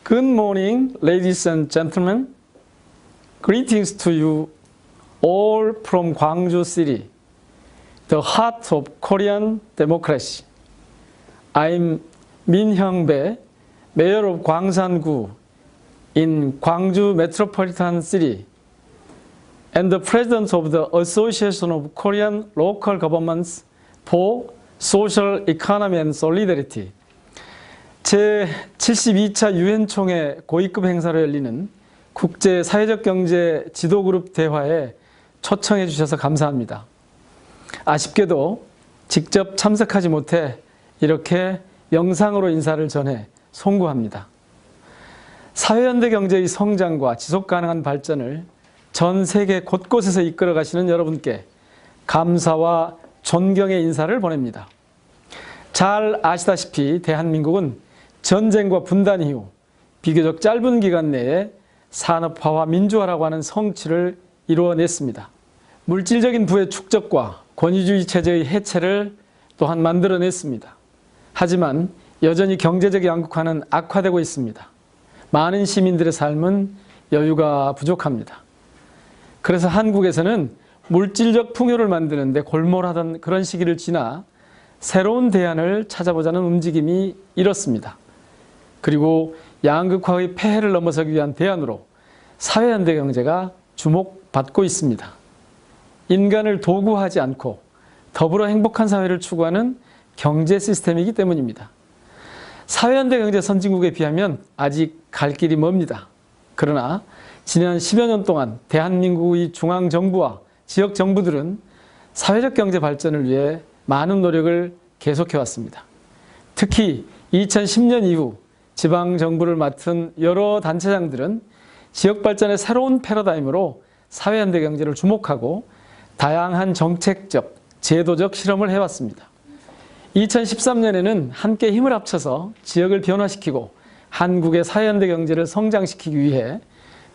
Good morning, ladies and gentlemen. Greetings to you all from Gwangju City, the heart of Korean democracy. I'm Min Hyung-bae, Mayor of Gwangsan-gu in Gwangju Metropolitan City, and the President of the Association of Korean Local Governments for Social Economy and Solidarity. 제72차 유엔총회 고위급 행사로 열리는 국제사회적 경제 지도그룹 대화에 초청해 주셔서 감사합니다. 아쉽게도 직접 참석하지 못해 이렇게 영상으로 인사를 전해 송구합니다. 사회연대 경제의 성장과 지속가능한 발전을 전 세계 곳곳에서 이끌어 가시는 여러분께 감사와 존경의 인사를 보냅니다. 잘 아시다시피 대한민국은 전쟁과 분단 이후 비교적 짧은 기간 내에 산업화와 민주화라고 하는 성취를 이루어냈습니다. 물질적인 부의 축적과 권위주의 체제의 해체를 또한 만들어냈습니다. 하지만 여전히 경제적 양극화는 악화되고 있습니다. 많은 시민들의 삶은 여유가 부족합니다. 그래서 한국에서는 물질적 풍요를 만드는 데 골몰하던 그런 시기를 지나 새로운 대안을 찾아보자는 움직임이 일었습니다. 그리고 양극화의 폐해를 넘어서기 위한 대안으로 사회연대 경제가 주목받고 있습니다. 인간을 도구화하지 않고 더불어 행복한 사회를 추구하는 경제 시스템이기 때문입니다. 사회연대 경제 선진국에 비하면 아직 갈 길이 멉니다. 그러나 지난 10여 년 동안 대한민국의 중앙정부와 지역정부들은 사회적 경제 발전을 위해 많은 노력을 계속해왔습니다. 특히 2010년 이후 지방정부를 맡은 여러 단체장들은 지역발전의 새로운 패러다임으로 사회연대 경제를 주목하고 다양한 정책적, 제도적 실험을 해왔습니다. 2013년에는 함께 힘을 합쳐서 지역을 변화시키고 한국의 사회연대 경제를 성장시키기 위해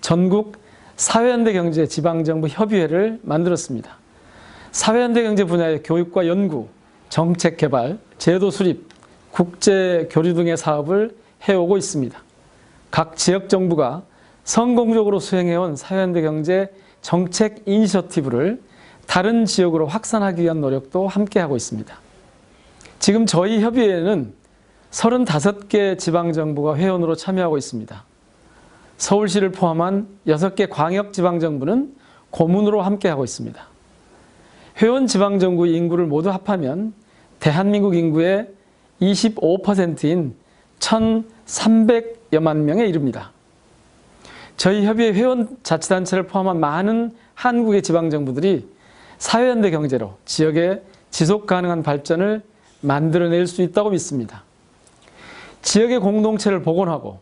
전국 사회연대 경제 지방정부 협의회를 만들었습니다. 사회연대 경제 분야의 교육과 연구, 정책 개발, 제도 수립, 국제 교류 등의 사업을 해오고 있습니다. 각 지역 정부가 성공적으로 수행해온 사회연대 경제 정책 이니셔티브를 다른 지역으로 확산하기 위한 노력도 함께하고 있습니다. 지금 저희 협의회에는 35개 지방정부가 회원으로 참여하고 있습니다. 서울시를 포함한 6개 광역지방정부는 고문으로 함께하고 있습니다. 회원 지방정부의 인구를 모두 합하면 대한민국 인구의 25%인 1,300여만 명에 이릅니다. 저희 협의회 회원 자치단체를 포함한 많은 한국의 지방정부들이 사회연대 경제로 지역의 지속가능한 발전을 만들어낼 수 있다고 믿습니다. 지역의 공동체를 복원하고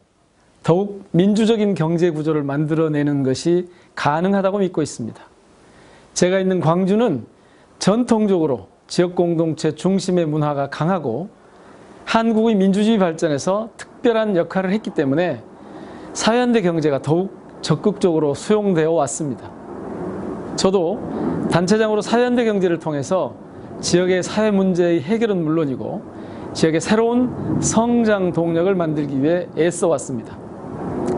더욱 민주적인 경제 구조를 만들어내는 것이 가능하다고 믿고 있습니다. 제가 있는 광주는 전통적으로 지역 공동체 중심의 문화가 강하고 한국의 민주주의 발전에서 특별한 역할을 했기 때문에 사회연대 경제가 더욱 적극적으로 수용되어 왔습니다. 저도 단체장으로 사회연대 경제를 통해서 지역의 사회 문제의 해결은 물론이고 지역의 새로운 성장 동력을 만들기 위해 애써 왔습니다.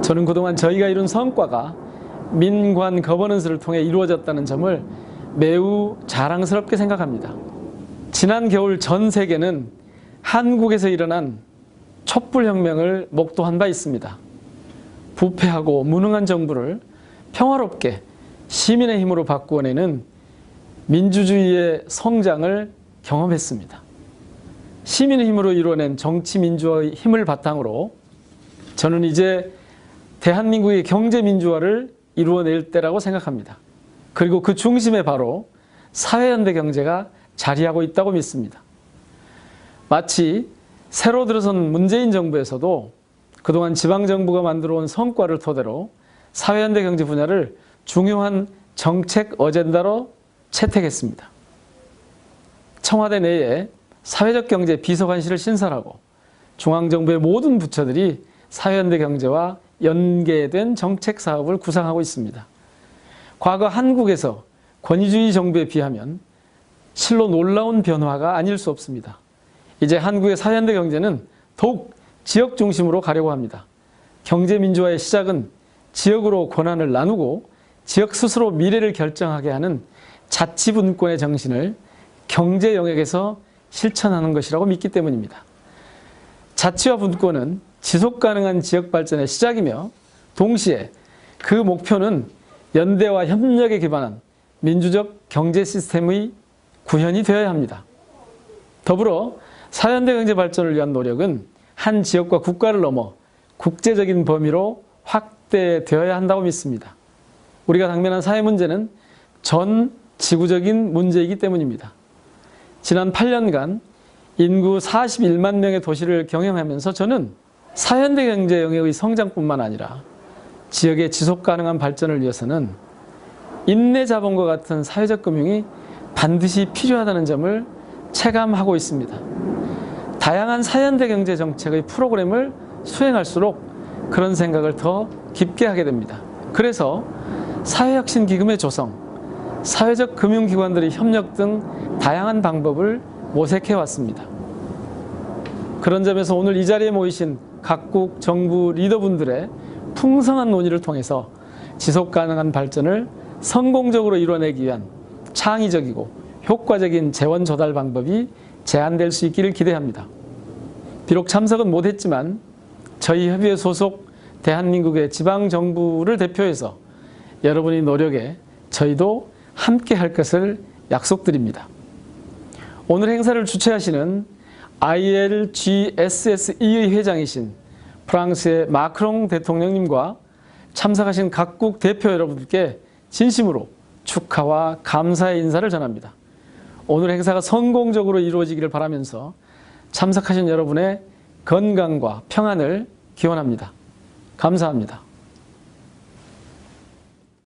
저는 그동안 저희가 이룬 성과가 민관 거버넌스를 통해 이루어졌다는 점을 매우 자랑스럽게 생각합니다. 지난 겨울 전 세계는 한국에서 일어난 촛불혁명을 목도한 바 있습니다. 부패하고 무능한 정부를 평화롭게 시민의 힘으로 바꾸어내는 민주주의의 성장을 경험했습니다. 시민의 힘으로 이루어낸 정치 민주화의 힘을 바탕으로 저는 이제 대한민국의 경제 민주화를 이루어낼 때라고 생각합니다. 그리고 그 중심에 바로 사회연대 경제가 자리하고 있다고 믿습니다. 마치 새로 들어선 문재인 정부에서도 그동안 지방정부가 만들어온 성과를 토대로 사회연대 경제 분야를 중요한 정책 어젠다로 채택했습니다. 청와대 내에 사회적 경제 비서관실을 신설하고 중앙정부의 모든 부처들이 사회연대 경제와 연계된 정책 사업을 구상하고 있습니다. 과거 한국에서 권위주의 정부에 비하면 실로 놀라운 변화가 아닐 수 없습니다. 이제 한국의 사회연대 경제는 더욱 지역 중심으로 가려고 합니다. 경제민주화의 시작은 지역으로 권한을 나누고 지역 스스로 미래를 결정하게 하는 자치분권의 정신을 경제 영역에서 실천하는 것이라고 믿기 때문입니다. 자치와 분권은 지속가능한 지역 발전의 시작이며 동시에 그 목표는 연대와 협력에 기반한 민주적 경제 시스템의 구현이 되어야 합니다. 더불어 사회연대 경제 발전을 위한 노력은 한 지역과 국가를 넘어 국제적인 범위로 확대되어야 한다고 믿습니다. 우리가 당면한 사회 문제는 전 지구적인 문제이기 때문입니다. 지난 8년간 인구 41만 명의 도시를 경영하면서 저는 사회연대 경제 영역의 성장뿐만 아니라 지역의 지속가능한 발전을 위해서는 인내자본과 같은 사회적 금융이 반드시 필요하다는 점을 체감하고 있습니다. 다양한 사회연대 경제 정책의 프로그램을 수행할수록 그런 생각을 더 깊게 하게 됩니다. 그래서 사회혁신기금의 조성, 사회적 금융기관들의 협력 등 다양한 방법을 모색해 왔습니다. 그런 점에서 오늘 이 자리에 모이신 각국 정부 리더분들의 풍성한 논의를 통해서 지속가능한 발전을 성공적으로 이뤄내기 위한 창의적이고 효과적인 재원 조달 방법이 제안될 수 있기를 기대합니다. 비록 참석은 못했지만 저희 협의회 소속 대한민국의 지방정부를 대표해서 여러분의 노력에 저희도 함께 할 것을 약속드립니다. 오늘 행사를 주최하시는 ILGSSE의 회장이신 프랑스의 마크롱 대통령님과 참석하신 각국 대표 여러분께 진심으로 축하와 감사의 인사를 전합니다. 오늘 행사가 성공적으로 이루어지기를 바라면서 참석하신 여러분의 건강과 평안을 기원합니다. 감사합니다.